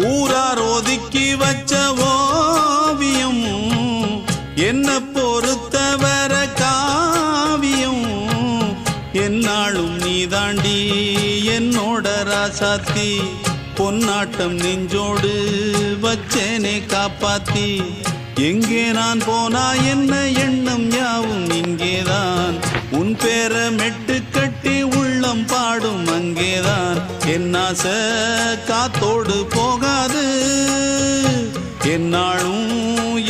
ஊரார் ஒதுக்கி வச்ச ஓவியம் என்ன பொறுத்தவர காவியம் என்னாலும் நீதாண்டி என்னோட ராசாத்தி பொன்னாட்டம் நெஞ்சோடு வச்சேனே காப்பாத்தி எங்கே நான் போனா என்ன எண்ணம் யாவும் இங்கேதான் உன் பேர மெட்டு கட்டி உள்ளம் பாடும் அங்கேதான் என் ஆசை காத்தோடு போகாது என்னாலும்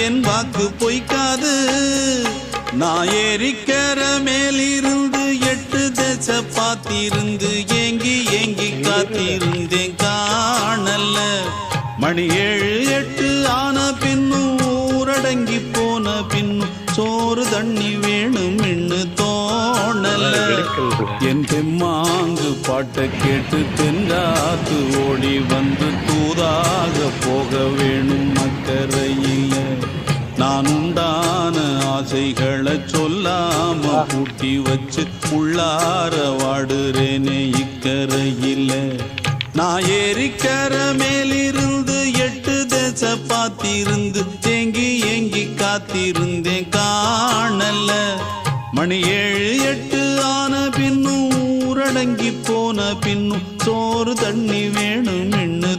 என் வாக்கு பொய்க்காது நான் ஏறிக்கர மேலிருந்து 8 தேச பார்த்திருந்து ஏங்கி ஏங்கி காத்திருந்தேன் காணல்ல மணி 7 8 ஆன பின்னும் ஊரடங்கி போன பின்னும் சோறு தண்ணி வேணும் இன்னு தோணல என் தெம்மாங்கு பாட்டை கேட்டு தென்றாத்து ஓடி வந்து தூதாக போக வேணும் அக்கறையில நான் உண்டான ஆசைகளை சொல்லாம பூட்டி வச்சு உள்ளார வாடுறேனே இக்கரையில நான் ஏறிக்கர மேலிருந்து 8 தேச பார்த்திருந்து ஏங்கி ஏங்கி காத்திருந்தேன் காணல மணி 7 8 ஆன பின்னும் ஊரடங்கி போன பின்னும் சோறு தண்ணி வேணும் இன்னு